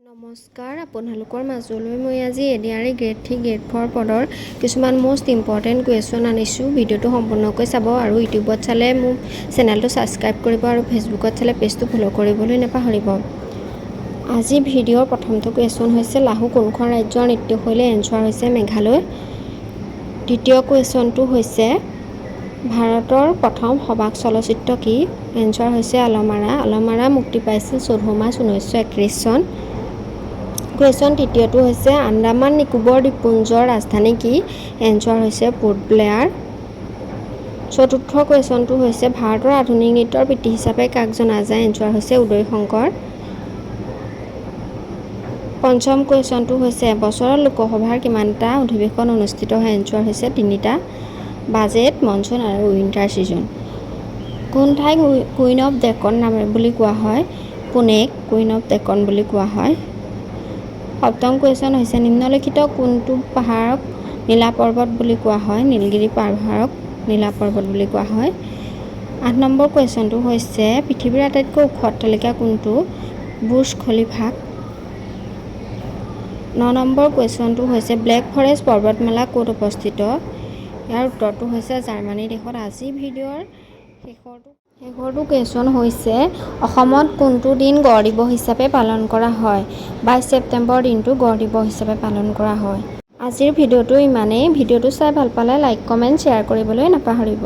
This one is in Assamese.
নমস্কাৰ আপোনালোকৰ মাজলৈ মই আজি এডিআৰই গ্ৰেড 3 গ্ৰেড 4 পদৰ কিছুমান মোষ্ট ইম্পৰ্টেণ্ট কুৱেশ্যন আনিছোঁ। ভিডিঅ'টো সম্পূৰ্ণকৈ চাব আৰু ইউটিউবত চালে মোৰ চেনেলটো ছাবস্ক্ৰাইব কৰিব আৰু ফেচবুকত চালে পেজটো ফ'ল' কৰিবলৈ নাপাহৰিব। আজি ভিডিঅ'ৰ প্ৰথমটো কুৱেশ্যন হৈছে লাহু কোনখন ৰাজ্যৰ নৃত্যশৈলী? এনচাৰ হৈছে মেঘালয়। দ্বিতীয় কুৱেশ্যনটো হৈছে ভাৰতৰ প্ৰথম সবাক চলচ্চিত্ৰ কি? এনচাৰ হৈছে আলমাৰা। আলমাৰা মুক্তি পাইছিল 14 মাৰ্চ 1931 চন। কুৱেশ্যন তৃতীয়টো হৈছে আন্দামান নিকোবৰ দ্বীপপুঞ্জৰ ৰাজধানী কি? এনচাৰ হৈছে পোৰ্ট ব্লেয়াৰ। চতুৰ্থ কুৱেশ্যনটো হৈছে ভাৰতৰ আধুনিক নৃত্যৰ পিতৃ হিচাপে কাক জনা যায়? এনচাৰ হৈছে উদয় শংকৰ। পঞ্চম কুৱেশ্যনটো হৈছে বছৰত লোকসভাৰ কিমানটা অধিৱেশন অনুষ্ঠিত হয়? এনচাৰ হৈছে 3টা। বাজেট, মনচুন আৰু উইণ্টাৰ ছিজন। কোন ঠাইক কুইন অফ ডেকন নামে বুলি কোৱা হয়? পুনেক কুইন অফ ডেকন বুলি কোৱা হয়। সপ্তম কুৱেশ্যন হৈছে নিম্নলিখিত কোনটো পাহাৰক নীলা পৰ্বত বুলি কোৱা হয়? নীলগিৰি পাহাৰক নীলা পৰ্বত বুলি কোৱা হয়। 8 নম্বৰ কুৱেশ্যনটো হৈছে পৃথিৱীৰ আটাইতকৈ ওখ অট্টালিকা কোনটো? বুৰ্জ খলিফা। 9 নম্বৰ কুৱেশ্যনটো হৈছে ব্লেক ফৰেষ্ট পৰ্বতমালা ক'ত অৱস্থিত? ইয়াৰ উত্তৰটো হৈছে জাৰ্মানী দেশত। আজি ভিডিঅ'ৰ শেষৰটো কুৱেশ্যন হৈছে অসমত কোনটো দিন গড় দিৱস হিচাপে পালন কৰা হয়? 22 ছেপ্টেম্বৰ দিনটো গড় দিৱস হিচাপে পালন কৰা হয়। আজিৰ ভিডিঅ'টো ইমানেই। ভিডিঅ'টো চাই ভাল পালে লাইক, কমেণ্ট, শ্বেয়াৰ কৰিবলৈ নাপাহৰিব।